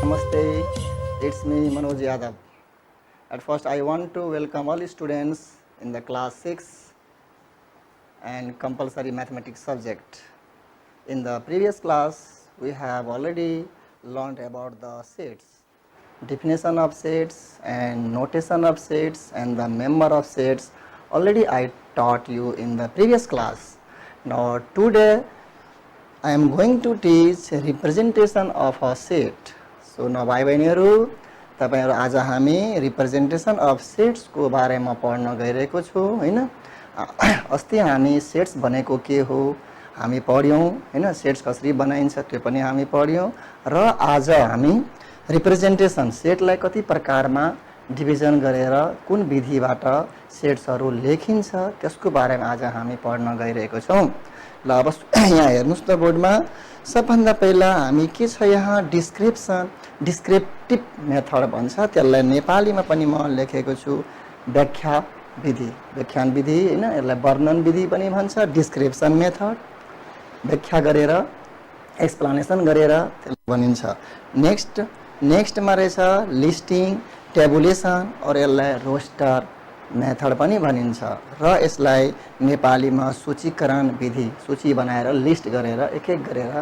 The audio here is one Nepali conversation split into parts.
Namaste, it's me Manoj Yadav. At first I want to welcome all students in the class 6 and compulsory mathematics subject. In the previous class we have already learned about the sets, definition of sets and notation of sets and the member of sets. Already I taught you in the previous class. Now today I am going to teach representation of a set. So now भाइ बहिनीहरु तपाईहरु आज हामी रिप्रेजेन्टेसन अफ सेट्स को बारेमा पढ्न गइरहेको छु हैन। अस्ति हामी सेट्स भनेको के हो हामी पढ्यौं हैन, सेट्स कसरी बनाइन्छ त्यो पनि हामी पढ्यौं र आज हामी रिप्रेजेन्टेसन सेटलाई कति प्रकारमा डिभिजन गरेर कुन विधिबाट सेट्सहरु लेखिन्छ त्यसको बारेमा आज हामी पढ्न गइरहेको छौं। ल अब यहाँ हेर्नुस् त बोर्डमा सबभन्दा पहिला हामी के छ यहाँ डिस्क्रिप्सन डिस्क्रिप्टिभ मेथड भन्छ, त्यसलाई नेपालीमा पनि म लेखेको छु व्याख्या विधि, व्याख्यान विधि हैन, यसलाई वर्णन विधि पनि भन्छ। डिस्क्रिप्सन मेथड व्याख्या गरेर एक्सप्लेनेसन गरेर त्यसलाई भनिन्छ। नेक्स्टमा रहेछ लिस्टिङ टेबुलेसन और यसलाई रोस्टर मेथड पनि भनिन्छ र यसलाई नेपालीमा सूचीकरण विधि, सूची बनाएर लिस्ट गरेर एक एक गरेर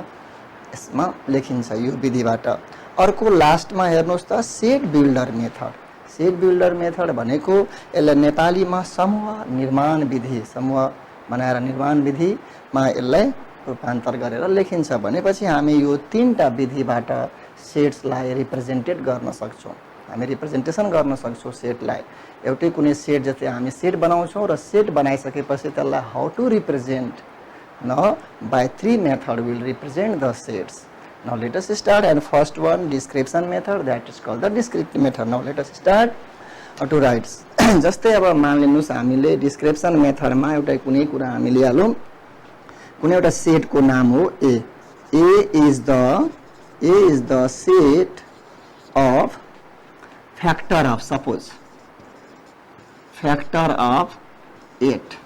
यसमा लेखिन्छ यो विधिबाट। अर्को लास्टमा हेर्नुस् त set builder method. Set builder method भनेको यसलाई नेपालीमा समूह निर्माण विधि, समूह बनाएर निर्माण विधिमा यसलाई रूपान्तर गरेर लेखिन्छ। भनेपछि हामी यो तीनटा विधिबाट सेट्सलाई रिप्रेजेन्टेट गर्न सक्छौं, हामी रिप्रेजेन्टेसन गर्न सक्छौं सेटलाई। एउटै कुनै सेट जस्तै हामी सेट बनाउँछौं र सेट बनाइसकेपछि त्यसलाई how to represent now by three method we will represent the sets. Now let us start, and first one description method, that is called the descriptive method. Now let us start to write. जस्तै अब मानिलिनुस् हामीले डिस्क्रिप्सन मेथडमा एउटा कुनै कुरा हामी लिहालौं, कुनै एउटा सेटको नाम हो A. A is the set of factor of, suppose factor of 8.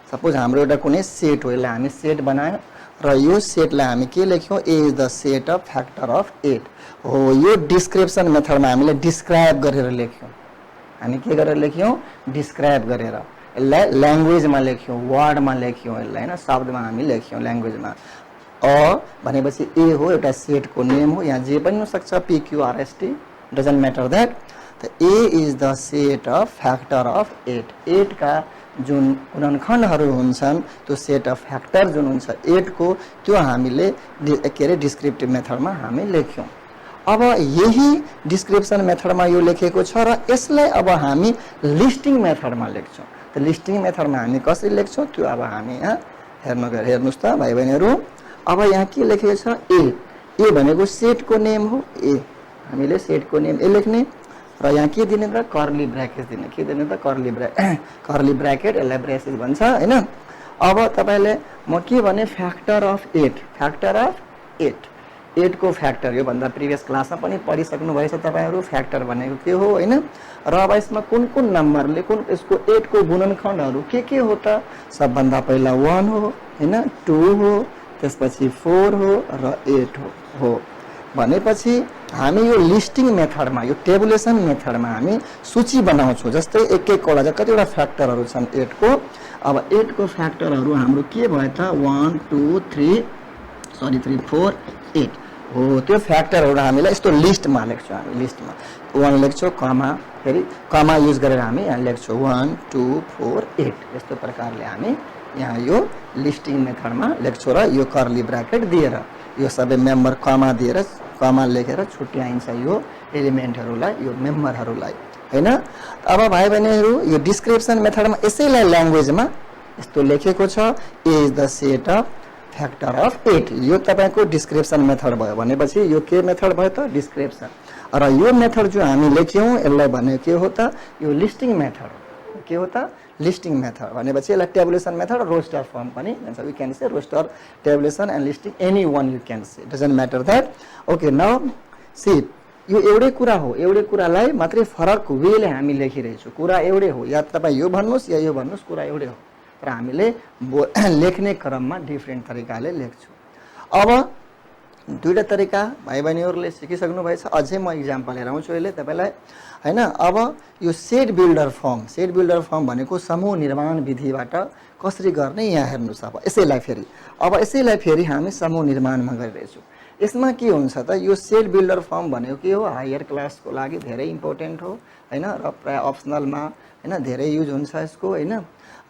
Suppose हाम्रो एउटा कुनै सेट हो, यसलाई हामी सेट बनायौं र यो सेटलाई हामी के लेख्यौं A is the set of factor of 8 हो। यो डिस्क्रिप्सन मेथडमा हामीले डिस्क्राइब गरेर लेख्यौं, हामी के गरेर लेख्यौं डिस्क्राइब गरेर, यसलाई ल्याङ्ग्वेजमा लेख्यौं, वर्डमा लेख्यौं, यसलाई हैन शब्दमा हामी लेख्यौं ल्याङ्ग्वेजमा। अ भनेपछि A हो, एउटा सेटको नेम हो, यहाँ जे पनि हुन सक्छ PQRST, डजन्ट म्याटर दैट। त A is the set of factor of 8, 8 का जुन गुणनखण्डहरु हुन्छन् त्यो सेट अफ फ्याक्टर जुन हुन्छ 8 को त्यो हामीले के रे डिस्क्रिप्टिभ मेथडमा हामी लेख्यौं। अब यही डिस्क्रिप्सन मेथडमा यो लेखेको छ र यसलाई अब हामी लिस्टिङ मेथडमा लेख्छौं। त लिस्टिङ मेथडमा हामी कसरी लेख्छौं त्यो अब हामी यहाँ हेर्नुस् त भाइ बहिनीहरु। अब यहाँ के लेखेको छ ए भनेको सेटको नेम हो, ए हामीले सेटको नेम ए लेख्ने र यहाँ के दिने त कर्ली ब्र्याकेट दिने, के दिने त कर्ली ब्र्याकेट, यसलाई ब्रेसेस भन्छ हैन। अब तपाईले म के भने फ्याक्टर अफ 8, फ्याक्टर अफ 8 को फ्याक्टर, यो भन्दा प्रिभियस क्लासमा पनि पढिसक्नु भएछ तपाईहरु फ्याक्टर भनेको के हो हैन। र अब यसमा कुन कुन नम्बरले कुन यसको 8 को गुणनखण्डहरु के हो त सबभन्दा पहिला 1 हो हैन, 2 हो, त्यसपछि 4 हो र 8 हो। भनेपछि हामी यो लिस्टिङ मेथडमा, यो टेबुलेसन मेथडमा हामी सूची बनाउँछौं। जस्तै एक एक वटा कतिवटा फ्याक्टरहरु छन् 8 को। अब 8 को फ्याक्टरहरु हाम्रो के भयो त 1 2 3 4 8 हो। त्यो फ्याक्टरहरु हामीले यस्तो लिस्टमा लेख्छौं, हामी लिस्टमा 1 लेख्छौं, कमा, फेरि कमा युज गरेर हामी यहाँ लेख्छौं 1 2 4 8, यस्तो प्रकारले हामी यहाँ यो लिस्टिङ मेथडमा लेख्छौं र यो कर्ली ब्र्याकेट दिएर यो सबै मेम्बर कमा दिएर कमा लेखेर छुट्याइन्छ यो एलिमेन्टहरुलाई, यो मेम्बरहरुलाई हैन। अब भाइ बहिनीहरु यो डिस्क्रिप्सन मेथडमा यसैलाई ल्याङ्ग्वेजमा यस्तो लेखेको छ A is the set of factor of 8। यो तपाईको डिस्क्रिप्सन मेथड भयो। भनेपछि यो के मेथड भयो त डिस्क्रिप्सन, र यो मेथड जो हामी लेख्यौं यसलाई भने के हो त यो लिस्टिङ मेथड, के हो त लिस्टिङ मेथड। भनेपछि यसलाई टेबुलेसन मेथड, रोस्टर फर्म पनि भन्छ। We can say roster, tabulation and listing, any one you can say, doesn't matter that. Okay now see, यो एउटै कुरा हो, एउटै कुरालाई मात्रै फरक वेले हामी लेखिरहेछौं। कुरा एउटै हो, या तपाई यो भन्नुस् या यो भन्नुस्, कुरा एउटै हो, तर हामीले लेख्ने क्रममा डिफरेन्ट तरिकाले लेख्छौं। अब दुईटा तरिका भाइ बहिनीहरूले सिकिसक्नु भएछ। अझै म इक्जाम्पल लिएर आउँछु अहिले तपाईँलाई हैन। अब यो सेट बिल्डर फर्म भनेको समूह निर्माण विधिबाट कसरी गर्ने यहाँ हेर्नुहोस्। अब यसैलाई फेरि हामी समूह निर्माणमा गरिरहेछौँ। यसमा के हुन्छ त, यो सेट बिल्डर फर्म भनेको के हो, हायर क्लासको लागि धेरै इम्पोर्टेन्ट हो हैन, र प्राय अप्सनलमा हैन धेरै युज हुन्छ यसको हैन,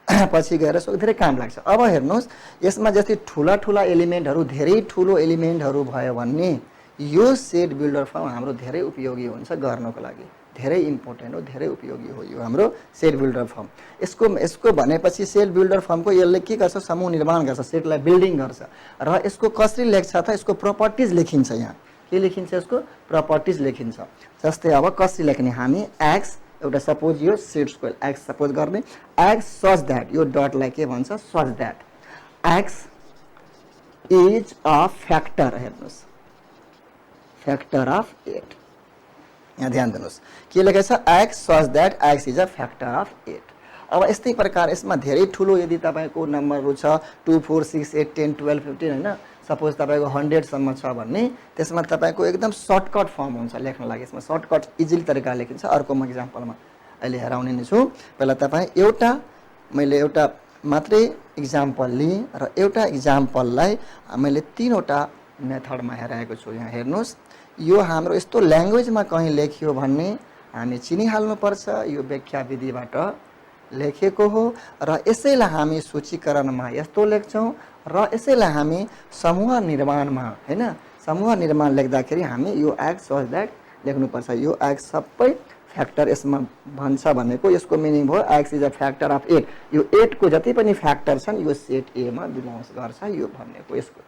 पछि गएर यसको धेरै काम लाग्छ। अब हेर्नुहोस्, यसमा जस्तै ठुला एलिमेन्टहरू, धेरै ठुलो एलिमेन्टहरू भयो भने यो सेट बिल्डर फर्म हाम्रो धेरै उपयोगी हुन्छ गर्नको लागि, धेरै इम्पोर्टेन्ट हो, धेरै उपयोगी हो यो हाम्रो सेट बिल्डर फर्म। यसको भनेपछि सेट बिल्डर फर्मको यसले के गर्छ, समूह निर्माण गर्छ, सेटलाई बिल्डिङ गर्छ। र यसको कसरी लेख्छ त, यसको प्रपर्टिज लेखिन्छ। यहाँ के लेखिन्छ, यसको प्रपर्टिज लेखिन्छ। जस्तै अब कसरी लेख्ने हामी, एक्स एउटा सपोज यो सेट्सको एक्स सपोज गर्ने, एक्स सच दैट, यो डटलाई के भन्छ, such that x is a factor, हेर्नुहोस् फ्याक्टर अफ 8। यहाँ ध्यान दिनुहोस् के लेखेको छ, x such that x is a factor of 8। अब यस्तै प्रकार यसमा धेरै ठुलो यदि तपाईँको नम्बरहरू छ 2 4 6 8 10 12 15 हैन, सपोज तपाईँको 100 सम्म छ भने त्यसमा तपाईँको एकदम सर्टकट फर्म हुन्छ लेख्न लागि। यसमा सर्टकट इजिली तरिका लेखिन्छ। अर्को म इक्जाम्पलमा अहिले हेराउने नै छु। पहिला तपाईँ मैले एउटा मात्रै इक्जाम्पल लिएँ र एउटा इक्जाम्पललाई मैले 3वटा मेथडमा हेराएको छु। यहाँ हेर्नुहोस्, यो हाम्रो यस्तो ल्याङ्ग्वेजमा कहीँ लेखियो भने हामी चिनिहाल्नुपर्छ यो व्याख्या विधिबाट लेखेको हो, र यसैलाई हामी सूचीकरणमा यस्तो लेख्छौँ, र यसैलाई हामी समूह निर्माणमा हैन, समूह निर्माण लेख्दाखेरि हामी यो एक्स सच दैट लेख्नुपर्छ। यो एक्स सबै फ्याक्टर यसमा भन्छ भनेको यसको मिनिङ भयो x is a factor of 8। यो 8 को जति पनि फ्याक्टर छन् यो सेट ए मा बिलोङ्स गर्छ यो भनेको। यसको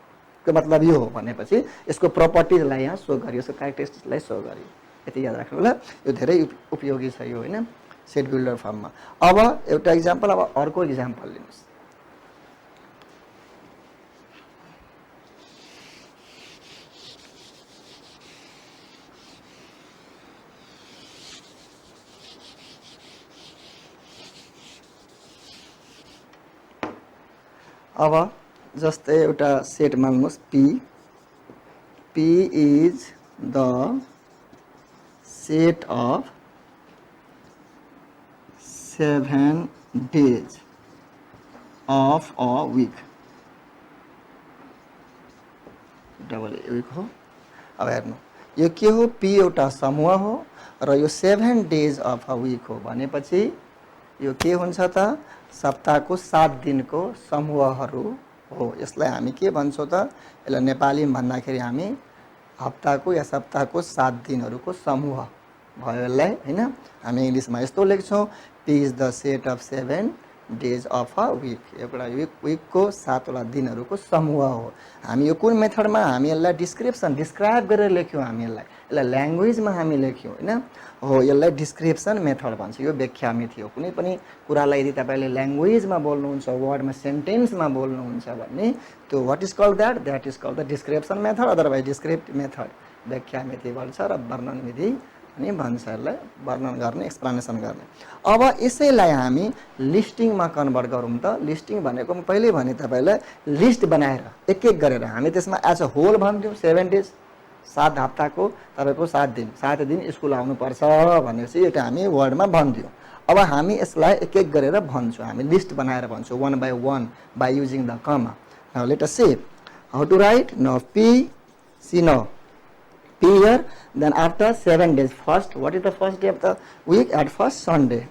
मतलब यो हो भनेपछि यसको प्रपर्टिजलाई यहाँ सो गरियो, यसको क्यारेक्टरिस्टिक्सलाई सो गरियो। यति याद राख्नु होला, यो धेरै उपयोगी छ यो हैन सेट बिल्डर फर्ममा। अब एउटा इक्जाम्पल, अब अर्को इक्जाम्पल लिनुहोस्। अब जस्तै एउटा सेट मान्नुहोस् P is the set of 7 days of a week, डबल वीक हो। अब हेर्नु यो के हो, P एउटा समूह हो र यो 7 days अफ अ वीक हो भनेपछि यो के हुन्छ त, सप्ताहको 7 दिनको समूहहरू हो। यसलाई हामी के भन्छौँ त, यसलाई नेपालीमा भन्दाखेरि हामी हप्ताको या सप्ताहको 7 दिनहरूको समूह भयो यसलाई हैन। हामी इङ्ग्लिसमा यस्तो लेख्छौँ, P is the set of 7 days of a week, एउटा विकको 7वटा दिनहरूको समूह हो। हामी यो कुन मेथडमा, हामी यसलाई डिस्क्राइब गरेर लेख्यौँ। हामी यसलाई ल्याङ्ग्वेजमा हामी लेख्यौँ हैन, हो यसलाई डिस्क्रिप्सन मेथड भन्छ। यो व्याख्या मिति हो। कुनै पनि कुरालाई यदि तपाईँले ल्याङ्ग्वेजमा बोल्नुहुन्छ, वर्डमा सेन्टेन्समा बोल्नुहुन्छ भने त्यो what is called that is called the description method, otherwise descriptive method व्याख्या मिति भन्छ र वर्णन विधि अनि भन्छ। यसलाई वर्णन गर्ने, एक्सप्लेनेसन गर्ने। अब यसैलाई हामी लिस्टिङमा कन्भर्ट गरौँ त। लिस्टिङ भनेको म पहिले भने तपाईँलाई लिस्ट बनाएर एक एक गरेर हामी त्यसमा एज अ होल भन्थ्यौँ 7 days, 7 हप्ताको तपाईँको 7 दिन स्कुल आउनुपर्छ भनेपछि एउटा हामी वर्डमा भन्थ्यौँ। अब हामी यसलाई एक एक गरेर भन्छौँ, हामी लिस्ट बनाएर भन्छौँ 1 by 1 by using the comma. Now let us see how to write. Now P, see now P here, then after 7 days, first what is the first day of the week? At first Sunday,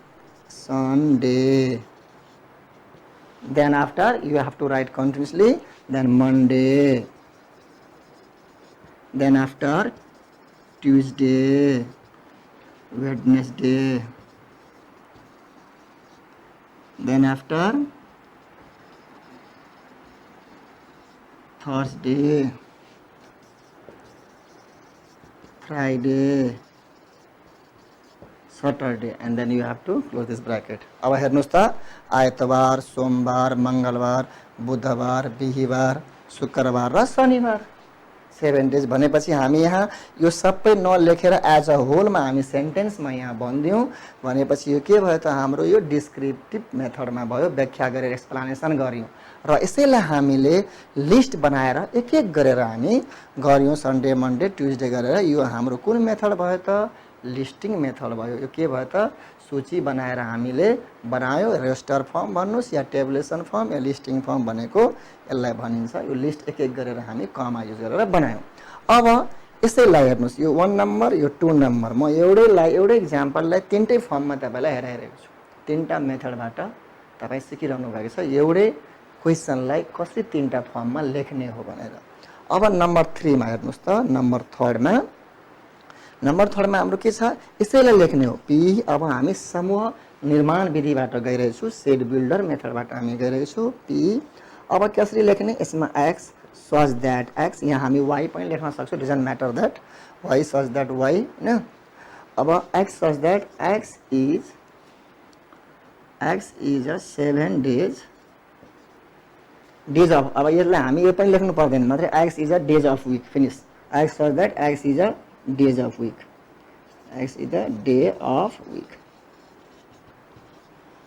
then after you have to write continuously, then Monday, then after Tuesday, Wednesday, then after Thursday, Friday, Saturday, and then you have to close this bracket. अब हेर्नुस् त, आइतबार, सोमबार, मङ्गलबार, बुधबार, बिहीबार, शुक्रबार र शनिबार 7 डेज भनेपछि हामी यहाँ यो सबै नलेखेर एज अ होलमा हामी सेन्टेन्समा यहाँ भनिदियौँ भनेपछि यो के भयो त हाम्रो यो डिस्क्रिप्टिभ मेथडमा भयो, व्याख्या गरेर एक्सप्लेनेसन गऱ्यौँ र यसैलाई हामीले लिस्ट बनाएर एक एक गरेर हामी गऱ्यौँ सन्डे मन्डे ट्युजडे गरेर। यो हाम्रो कुन मेथड भयो त लिस्टिङ मेथड भयो। यो के भयो त सूची बनाएर हामीले बनायो, रेस्टर फर्म भन्नुहोस् या टेबुलेसन फर्म या लिस्टिङ फर्म भनेको यसलाई भनिन्छ। यो लिस्ट एक एक गरेर हामी कमा युज गरेर बनायौँ। अब यसैलाई हेर्नुहोस् यो 1 नम्बर यो 2 नम्बर म एउटै इक्जाम्पललाई तिनटै फर्ममा तपाईँलाई हेराइरहेको छु। तिनवटा मेथडबाट तपाईँ सिकिरहनु भएको छ एउटै क्वेसनलाई कसरी तिनवटा फर्ममा लेख्ने हो भनेर। अब नम्बर 3 मा हेर्नुहोस् त नम्बर 3 मा हाम्रो के छ यसैलाई लेख्ने हो पी। अब हामी समूह निर्माण विधिबाट गइरहेछौँ, सेट बिल्डर मेथडबाट हामी गइरहेछौँ पी। अब कसरी लेख्ने यसमा एक्स सच द्याट एक्स, यहाँ हामी वाई पनि लेख्न सक्छौँ, doesn't matter that Y such that Y होइन। अब X such that X is a 7 days of. अब यसलाई हामी यो पनि लेख्नु पर्दैन, मात्रै X is a days of week, finish. X such that X is a days of week, X is the day of week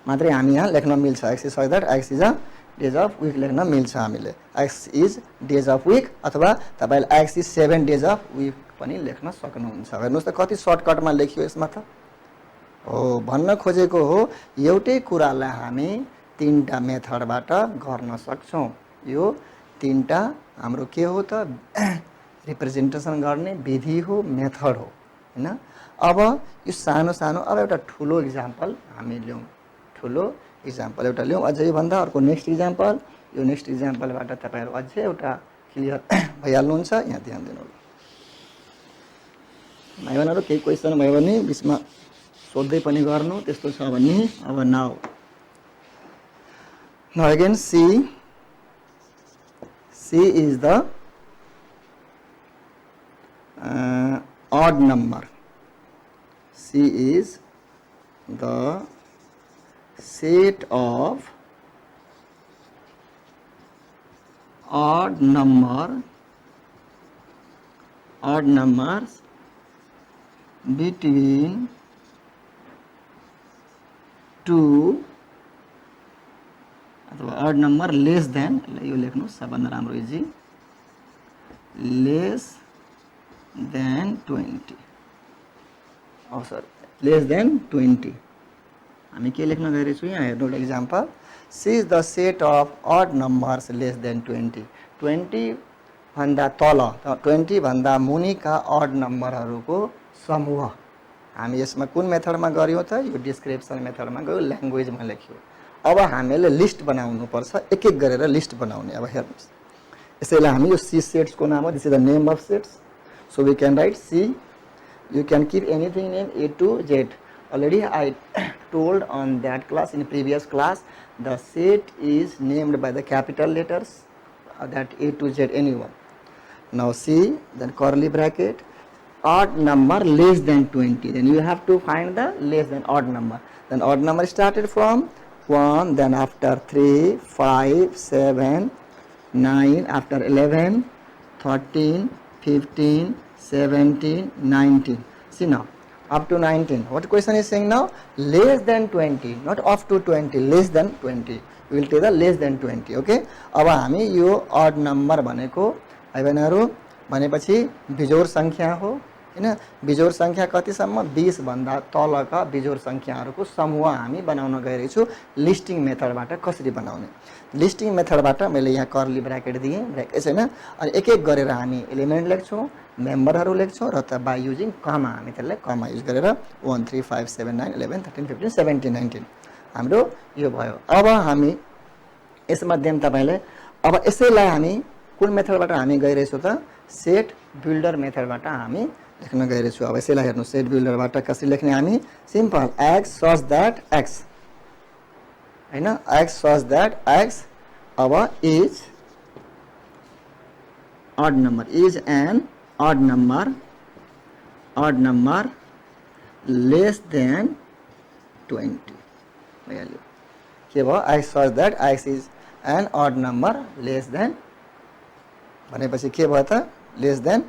मात्रै हामी यहाँ लेख्न मिल्छ। X is such that X is a days of week लेख्न मिल्छ हामीले। X is days of week अथवा तपाईँले X is 7 days of week पनि लेख्न सक्नुहुन्छ। हेर्नुहोस् त कति सर्टकटमा लेखियो यसमा त हो। भन्न खोजेको हो एउटै कुरालाई हामी तिनवटा मेथडबाट गर्न सक्छौँ। यो तिनवटा हाम्रो के हो त रिप्रेजेन्टेसन गर्ने विधि हो, मेथड हो होइन। अब यो सानो सानो अब एउटा ठुलो इक्जाम्पल हामी ल्याउँ, ठुलो इक्जाम्पल एउटा ल्याउँ अझै भन्दा अर्को नेक्स्ट इक्जाम्पल। यो नेक्स्ट इक्जाम्पलबाट तपाईँहरू अझै एउटा क्लियर भइहाल्नुहुन्छ। यहाँ ध्यान दिनु भाइ बहिनीहरू, केही क्वेसन भयो भने बिचमा सोध्दै पनि गर्नु, त्यस्तो छ भने। अब now again C is the odd number. C is the set of odd numbers between 2 अथवा odd number less than, यो लेख्नु सबभन्दा राम्रो easy, less than 20 less than 20 हामी के लेख्न गइरहेछौँ यहाँ हेर्नु एउटा example. C is the set of odd numbers less than 20 भन्दा तल 20 भन्दा मुनिका odd नम्बरहरूको समूह। हामी यसमा कुन मेथडमा गऱ्यौँ त यो डिस्क्रिप्सन मेथडमा गयो, ल्याङ्ग्वेजमा लेख्यो। अब हामीले लिस्ट बनाउनु पर्छ, एक एक गरेर लिस्ट बनाउने। अब हेर्नुहोस् यसैलाई हामी यो सी सेट्सको नाम हो, this is the name of sets, so we can write C. You can keep anything name A to Z. Already I told on that class, in previous class, the set is named by the capital letters, that A to Z anyone. Now C, then curly bracket, odd number less than 20, then you have to find the less than odd number. Then odd number started from 1, then after 3, 5, 7, 9, after 11, 13, 15, 17, 19. See now, up to 19. What question is saying now? Less than 20, not up to 20, less than 20. We will take the less than 20, okay? अब हामी यो odd number भनेको भाइ बहिनीहरू भनेपछि बिजोड सङ्ख्या हो हैन। बिजोड सङ्ख्या कतिसम्म? 20 भन्दा तलका बिजोड सङ्ख्याहरूको समूह हामी बनाउन गइरहेछौँ। लिस्टिङ मेथडबाट कसरी बनाउने? लिस्टिङ मेथडबाट मैले यहाँ कर्ली ब्राकेट दिएँ, ब्राकेट छैन, अनि एक एक गरेर हामी एलिमेन्ट लेख्छौँ, मेम्बरहरू लेख्छौँ र त बाई युजिङ कमा हामी त्यसलाई कमा युज गरेर 1 3 5 7 9 11 13 15 17 19 हाम्रो यो भयो। अब हामी यसमध्ये तपाईँले अब यसैलाई हामी कुन मेथडबाट हामी गइरहेछौँ त सेट बिल्डर मेथडबाट हामी लेख्न गइरहेछौँ। अब यसैलाई हेर्नु, सेट बिल्डरबाट कसरी लेख्ने हामी? Simple, x such that x हैन, एक्स सच द्याट एक्स अब is odd number, is an odd number less than 20 value के भयो? I such that x is an odd number less than भनेपछि के भयो त लेस देन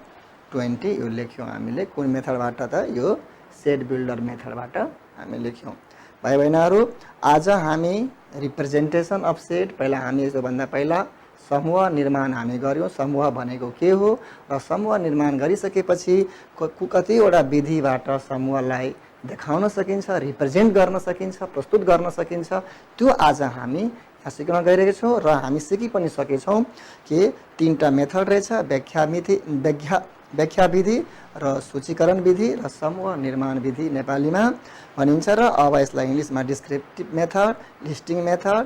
20 यो लेख्यौँ हामीले कुन मेथडबाट त यो सेट बिल्डर मेथडबाट हामी लेख्यौँ। भाइ बहिनीहरू आज हामी रिप्रेजेन्टेसन अफ सेट पहिला हामी यसोभन्दा पहिला समूह निर्माण हामी गर्यौँ। समूह भनेको के हो र समूह निर्माण गरिसकेपछि कतिवटा विधिबाट समूहलाई देखाउन सकिन्छ, रिप्रेजेन्ट गर्न सकिन्छ, प्रस्तुत गर्न सकिन्छ, त्यो आज हामी यहाँ सिक्न गइरहेका छौँ र हामी सिकि पनि सकेछौँ कि 3टा मेथड रहेछ, व्याख्या विधि र सूचीकरण विधि र समूह निर्माण विधि नेपालीमा भनिन्छ र अब यसलाई इङ्ग्लिसमा descriptive method, listing method,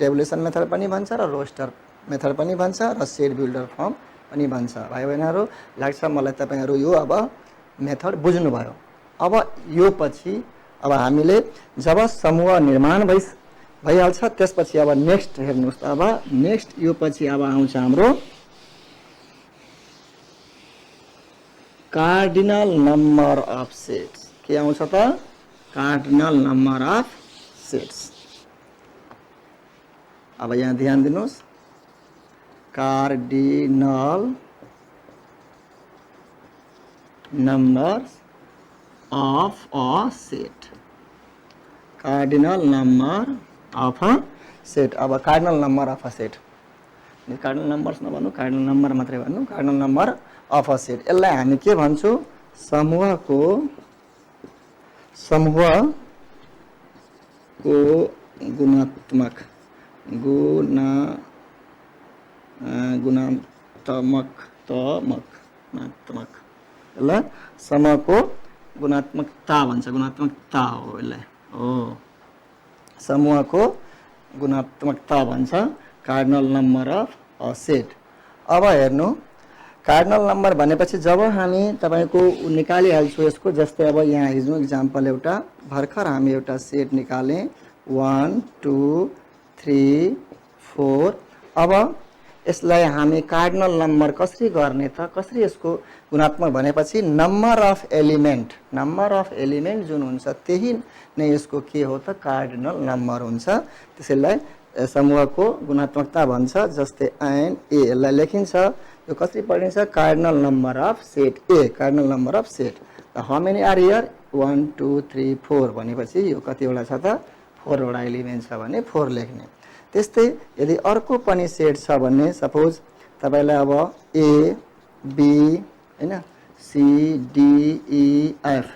tabulation method पनि भन्छ र रोस्टर मेथड पनि भन्छ र सेट बिल्डर फर्म पनि भन्छ। भाइ बहिनीहरू लाग्छ मलाई तपाईँहरू यो अब मेथड बुझ्नुभयो। अब यो पछि अब हामीले जब समूह निर्माण भइहाल्छ त्यसपछि अब नेक्स्ट हेर्नुहोस् त, अब नेक्स्ट यो पछि अब आउँछ हाम्रो कार्डिनल नम्बर अफ सेट्स। के आउँछ त? Cardinal number of sets. अब यहाँ ध्यान दिनुहोस्, cardinal numbers of a set, cardinal number of a set। अब cardinal number of a set, cardinal numbers नभन्नु, कार्डिनल नम्बर मात्रै भन्नु, cardinal number of a set. यसलाई हामी के भन्छौँ? समूहको गुणात्मक यसलाई समूहको गुणात्मकता भन्छ, गुणात्मकता हो यसलाई, हो समूहको गुणात्मकता भन्छ, cardinal number of a set. अब हेर्नु, कार्डिनल नम्बर भनेपछि जब हामी तपाईको निकालिहाल्छु यसको, जस्तै अब यहाँ हेर्नु इक्जाम्पल एउटा भर्खर हामी एउटा सेट निकाले 1 2 3 4। अब यसलाई हामी कार्डिनल नम्बर कसरी गर्ने त? कसरी यसको गुणात्मक भनेपछि नम्बर अफ एलिमेन्ट जुन हुन्छ त्यही नै यसको के हो त? कार्डिनल नम्बर हुन्छ। त्यसैलाई समूहको गुणात्मकता भन्छ। जस्तै एन ए यसलाई लेखिन्छ, यो कसरी पढिन्छ? Cardinal number of set A, cardinal number of set. How many are here? 1 2 3 4 भनेपछि यो कतिवटा छ त? 4 वटा एलिमेन्ट छ भने 4 लेख्ने। त्यस्तै यदि अर्को पनि सेट छ भने सपोज तपाईलाई अब ए बी हैन सी डी ई एफ,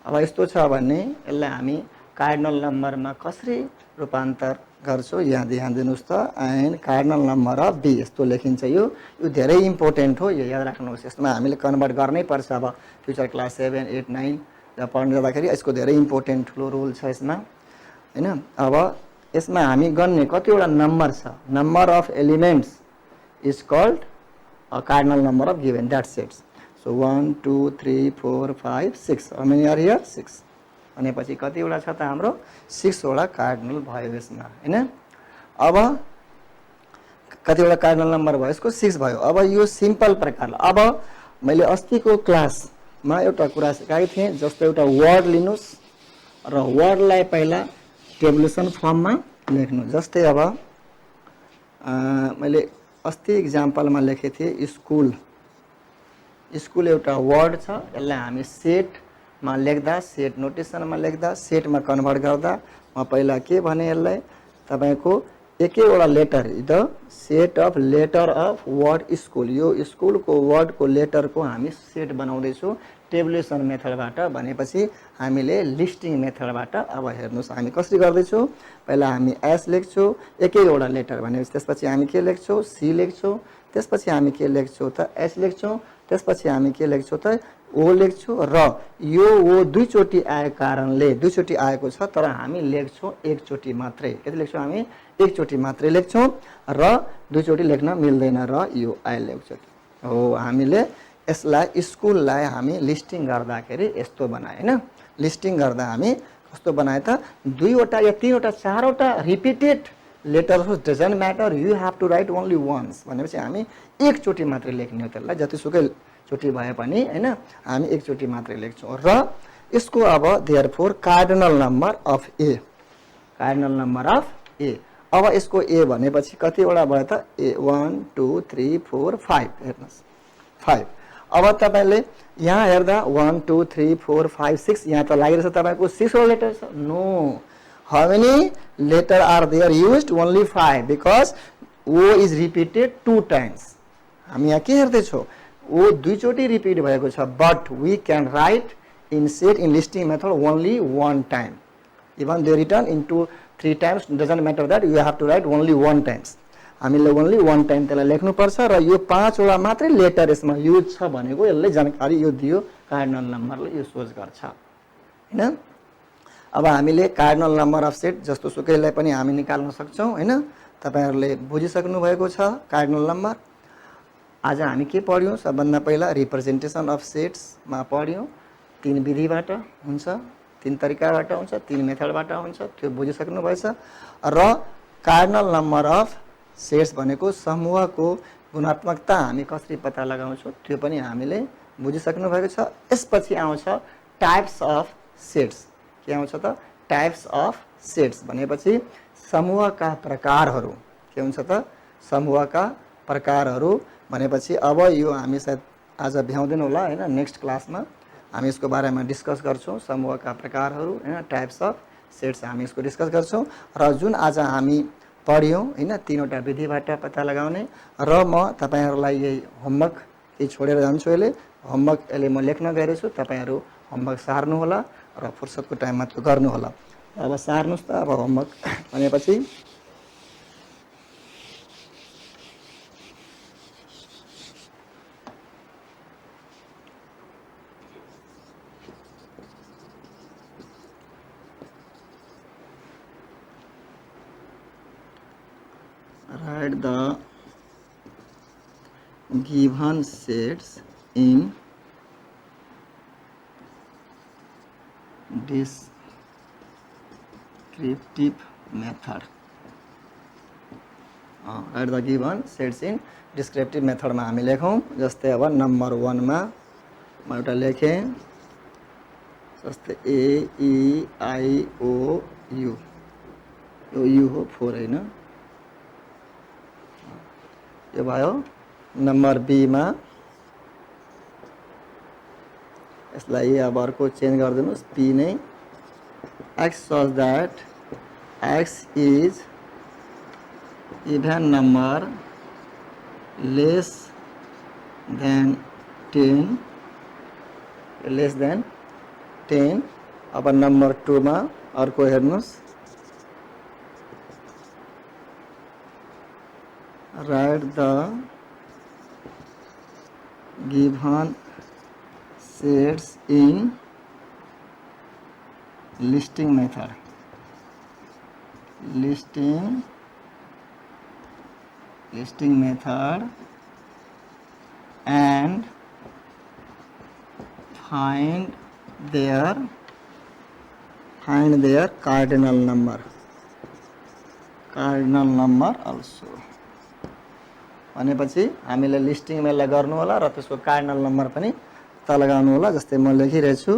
अब यस्तो छ भने यसलाई हामी कार्डिनल नम्बरमा कसरी रूपान्तर गर्छौँ? यहाँ ध्यान दिनुहोस् त, and cardinal number of B यस्तो लेखिन्छ। यो धेरै इम्पोर्टेन्ट हो, यो याद राख्नुहोस्। यसमा हामीले कन्भर्ट गर्नै पर्छ अब फ्युचर क्लास 7 8 9 पढ्न जाँदाखेरि यसको धेरै इम्पोर्टेन्ट ठुलो रोल छ यसमा हैन। अब यसमा हामी गर्ने कतिवटा नम्बर छ, number of elements is called a cardinal number of given that sets. So 1 2 3 4 5 6, how many are here? 6 भनेपछि कतिवटा छ त? हाम्रो 6 वटा कार्डिनल भयो यसमा हैन। अब कतिवटा कार्डिनल नम्बर भयो यसको? 6 भयो। अब यो सिम्पल प्रकारले, अब मैले अस्तिको क्लासमा एउटा कुरा सिकाएको थिएँ, जस्तो एउटा वर्ड लिनुहोस् र वर्डलाई पहिला टेबुलेसन फर्ममा लेख्नु। जस्तै अब मैले अस्ति इक्जाम्पलमा लेखेको थिएँ स्कुल। स्कुल एउटा वर्ड छ, यसलाई हामी सेटमा लेख्दा, सेट नोटेसनमा लेख्दा, सेटमा कन्भर्ट गर्दा म पहिला के भने यसलाई तपाईको एकैवटा letter, the set of letter of word school, यो स्कुलको वर्डको लेटरको हामी सेट बनाउँदैछौँ टेबुलेसन मेथडबाट। भनेपछि हामीले लिस्टिङ मेथडबाट अब हेर्नुहोस् हामी कसरी गर्दैछौँ। पहिला हामी एस लेख्छौँ एकैवटा लेटर भनेपछि, त्यसपछि हामी के लेख्छौँ? सी लेख्छौँ, त्यसपछि हामी के लेख्छौँ त? एच लेख्छौँ, त्यसपछि हामी के लेख्छौँ त? ओ लेख्छौँ। र यो ओ दुईचोटि आएको कारणले दुईचोटि आएको छ, तर हामी लेख्छौँ एकचोटि मात्रै। कति लेख्छौँ हामी? एकचोटि मात्रै लेख्छौँ र दुईचोटि लेख्न मिल्दैन, र यो आइल एकचोटि हो। हामीले यसलाई स्कुललाई हामी लिस्टिङ गर्दाखेरि यस्तो बनाए हैन। लिस्टिङ गर्दा हामी कस्तो बनाए त? 2 वटा या 3 वटा 4 वटा repeated letters doesn't matter, you have to write only once भनेपछि हामी एकचोटि मात्रै लेख्ने हो। त्यसलाई जतिसुकै चोटि भए पनि हैन, हामी एकचोटि मात्रै लेख्छौँ। र यसको अब therefore cardinal number of A, cardinal number of A. अब यसको ए भनेपछि कतिवटा भयो त ए 1 2 3 4 5 हेर्नुस् 5 अब तपाईले यहाँ हेर्दा 1 2 3 4 5 6 यहाँ त लागिरहेछ तपाईको 6 वटा लेटर छ no how many letter are there used only 5 because o is repeated 2 times हामी यहाँ के हेर्दै छौ o दुई चोटी रिपिट भएको छ but we can write in set in listing method only one time even they return into 3 times doesn't matter that you have to write only one times हामीले only one time त्यसलाई लेख्नु पर्छ र यो 5 वटा मात्रै लेटर यसमा युज छ भनेको यसले जानकारी यो दियो कार्डिनल नम्बरले यो सोच गर्छ हैन अब हामीले कार्डिनल नम्बर अफ सेट जस्तो सुकैलाई पनि हामी निकाल्न सक्छौं हैन तपाईहरुले बुझिसक्नु भएको छ कार्डिनल नम्बर आज हामी के पढ्यौं सबभन्दा पहिला रिप्रेजेन्टेसन अफ सेट्स मा पढ्यौं तीन विधिबाट हुन्छ तीन तरिकाबाट हुन्छ तीन मेथडबाट हुन्छ त्यो बुझिसक्नु भएछ र कार्डिनल नम्बर अफ सेट्स भनेको समूहको गुणात्मकता हामी कसरी पत्ता लगाउँछौं त्यो पनि हामीले बुझिसक्नु भएको छ यसपछि आउँछ टाइप्स अफ सेट्स के आउँछ त टाइप्स अफ सेट्स भनेपछि समूहका प्रकारहरू के हुन्छ त समूहका प्रकारहरू भनेपछि अब यो हामी सायद आज भ्याउँदैन होला हैन नेक्स्ट क्लासमा हामी यसको बारेमा डिस्कस गर्छौं समूहका प्रकारहरू हैन टाइप्स अफ सेट्स हामी यसको डिस्कस गर्छौं र जुन आज हामी पढ्यौं हैन तीनवटा विधिबाट पत्ता लगाउने र म तपाईहरुलाई यही होमवर्क के छोडेर जान्छु अहिले होमवर्क अहिले म लेख्न गइरहेछु तपाईहरु होमवर्क सार्नु होला र फुर्सदको टाइममा त्यो गर्नु होला अब सार्नुस् त अब होमवर्क भनेपछि write the given sets in descriptive method write the given sets in descriptive method मा हामी लेखौं जस्तै अब नम्बर 1 मा म एउटा लेखे जस्तै a e i o u यो u हो 4 हैन यो भयो नम्बर बी मा यसलाई अब अर्को चेन्ज गरिदिनुस् p नै x such that x is even number less than 10 अब नम्बर 2 मा अर्को हेर्नुस् write the given sets in listing method and find their cardinal number also भनेपछि हामीले लिस्टिङ मेला गर्नु होला र त्यसको कार्डिनल नम्बर पनि पत्ता लगाउनु होला जस्तै म लेखिरहेछु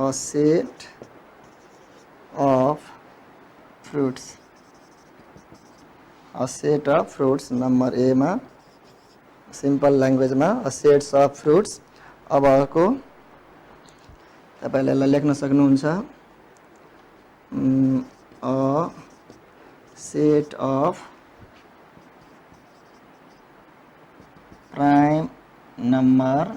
a set of fruits number A मा सिम्पल ल्याङ्ग्वेज मा a sets of fruits अब अर्को तपाईले लेख्न सक्नुहुन्छ a set of prime numbers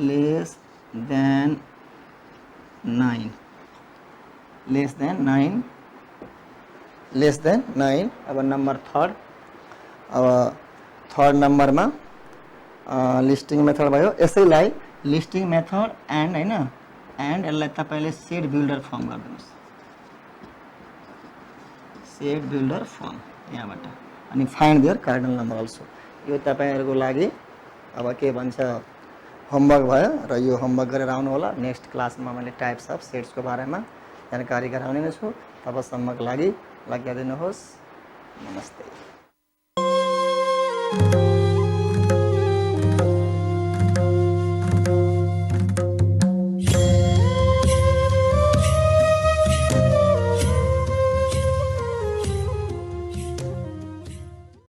less than 9 अब नम्बर थर्ड नम्बरमा लिस्टिङ मेथड भयो यसैलाई लिस्टिङ मेथड एन्ड हैन एन्ड यसलाई तपाईले सेट बिल्डर फर्म गर्दिनुस् सेट बिल्डर फर्म यहाँबाट अनि find their cardinal number also यो तपाईहरुको लागि अब के भन्छ होमवर्क भयो र यो होमवर्क गरेर आउनु होला नेक्स्ट क्लासमा मैले टाइप्स अफ सेट्स को बारेमा जानकारी गराउने नै छु तबसम्मको लागि लाग्या दिनुहोस् नमस्ते